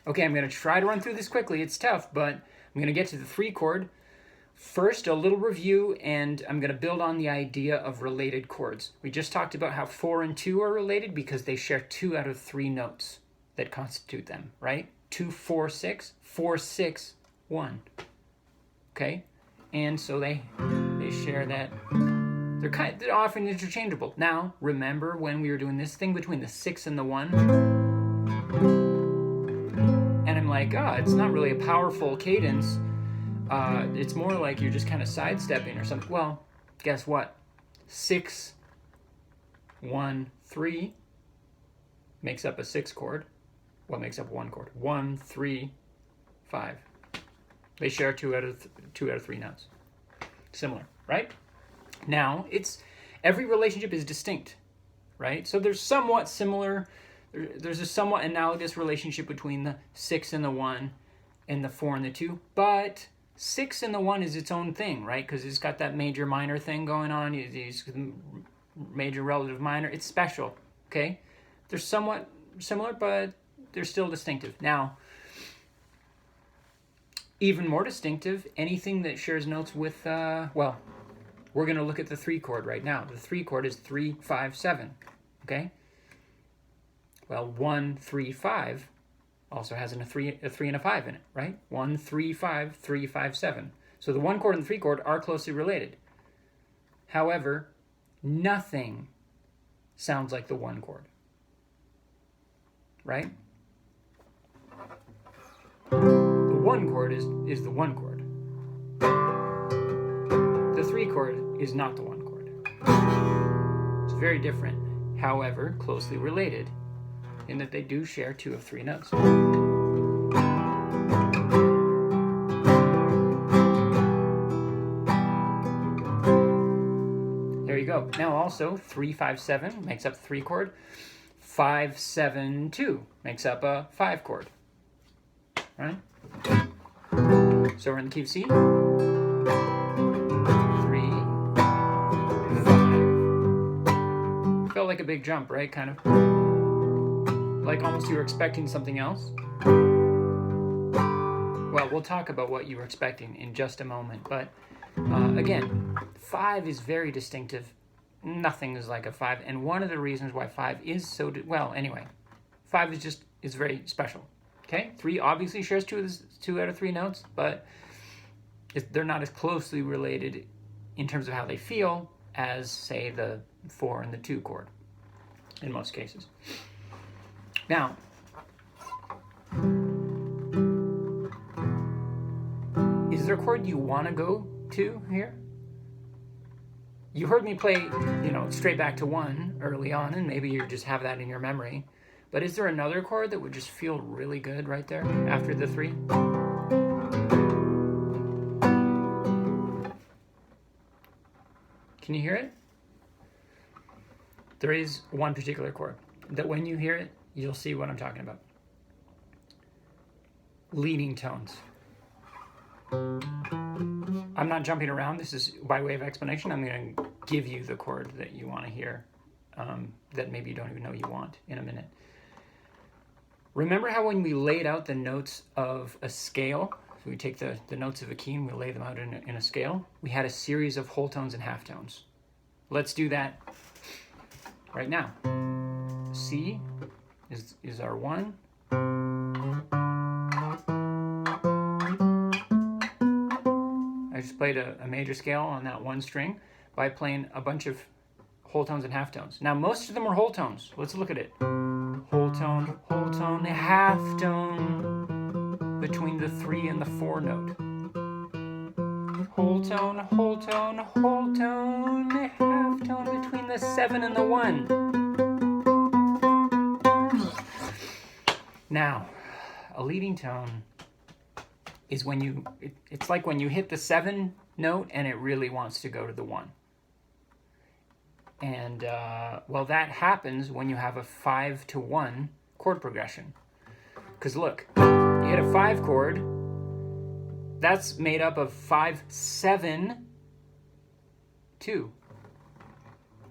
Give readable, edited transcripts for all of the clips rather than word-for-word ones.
Okay, I'm going to try to run through this quickly. It's tough, but I'm going to get to the 3 chord. First, a little review, and I'm going to build on the idea of related chords. We just talked about how 4 and 2 are related because they share 2 out of 3 notes that constitute them, right? 2, 4, 6, 4, 6, 1. Okay? And so they share that. They're often interchangeable. Now, remember when we were doing this thing between the 6 and the 1? And I'm like, it's not really a powerful cadence. It's more like you're just kind of sidestepping or something. Well, guess what? 6, 1, 3 makes up a 6 chord. What makes up 1 chord? 1, 3, 5. They share 2 out of 3 notes. Similar, right? Now, every relationship is distinct, right? So there's somewhat similar. There's a somewhat analogous relationship between the 6 and the 1 and the 4 and the 2, but 6 and the 1 is its own thing, right? Because it's got that major minor thing going on. These major relative minor. It's special, okay? They're somewhat similar, but they're still distinctive. Now, even more distinctive, anything that shares notes with, we're going to look at the 3 chord right now. The 3 chord is 3, 5, 7, okay? Well, 1, 3, 5 also has a 3 and a 5 in it, right? 1, 3, 5, 3, 5, 7. So the 1 chord and the 3 chord are closely related. However, nothing sounds like the 1 chord, right? The 1 chord is the 1 chord. The 3 chord is not the 1 chord. It's very different, however, closely related in that they do share 2 of 3 notes. There you go. Now also 3, 5, 7 makes up the 3 chord. 5, 7, 2 makes up a 5 chord. Right? So we're in the key of C. 3, 5. Felt like a big jump, right? Kind of. Like almost you were expecting something else. Well, we'll talk about what you were expecting in just a moment. But again, 5 is very distinctive. Nothing is like a 5. And one of the reasons why 5 is so... 5 is very special. Okay? 3 obviously shares 2 out of 3 notes, but they're not as closely related in terms of how they feel as, say, the 4 and the 2 chord in most cases. Now, is there a chord you want to go to here? You heard me play, straight back to 1 early on, and maybe you just have that in your memory. But is there another chord that would just feel really good right there after the 3? Can you hear it? There is one particular chord that when you hear it, you'll see what I'm talking about. Leading tones. I'm not jumping around. This is by way of explanation. I'm going to give you the chord that you want to hear that maybe you don't even know you want in a minute. Remember how when we laid out the notes of a scale, so we take the notes of a key and we lay them out in a scale, we had a series of whole tones and half tones. Let's do that right now. C is our 1. I just played a major scale on that 1 string by playing a bunch of whole tones and half tones. Now, most of them are whole tones. Let's look at it. Whole tone, half tone between the 3 and the 4 note. Whole tone, half tone between the 7 and the 1. Now, a leading tone is when it's like when you hit the 7 note and it really wants to go to the 1. And, that happens when you have a 5 to 1 chord progression. Because look, you hit a 5 chord, that's made up of 5, 7, 2.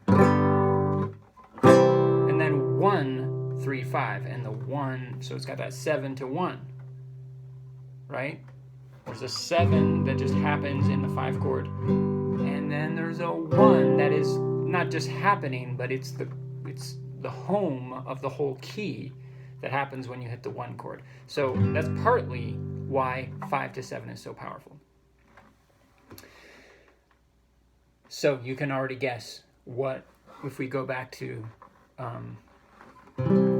And then 1, 3, 5, and the 1, so it's got that 7 to 1, right? There's a 7 that just happens in the 5 chord, and then there's a 1 that is not just happening, but it's the home of the whole key that happens when you hit the 1 chord. So that's partly why 5 to 7 is so powerful. So you can already guess what, if we go back to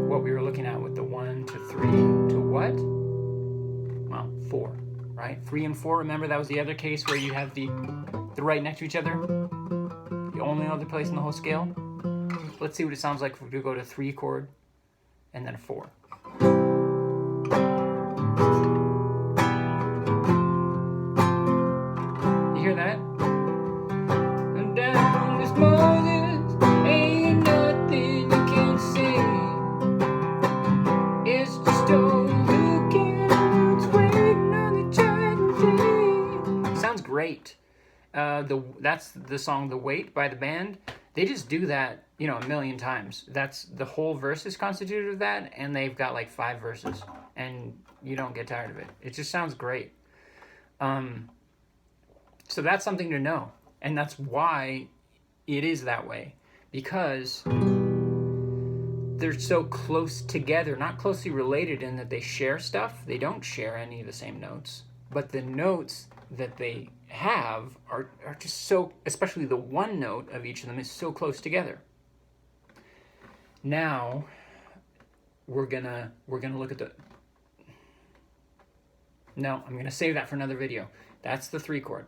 what we were looking at with the 1 to 3 to what? Well, 4, right? 3 and 4, remember that was the other case where you have the right next to each other? The only other place in the whole scale? Let's see what it sounds like if we go to 3 chord and then 4. You hear that? And down this Moses, ain't nothing you can see. It's just old looking, it's waiting on the giant. Sounds great. That's the song "The Wait" by the band. They just do that, you know, a million times. That's the whole verse is constituted of that, and they've got like 5 verses, and you don't get tired of it. It just sounds great. So that's something to know, and that's why it is that way, because they're so close together, not closely related in that they share stuff. They don't share any of the same notes, but the notes that they have are just so, especially the one note of each of them is so close together. Now we're gonna look at I'm gonna save that for another video. That's the 3 chord.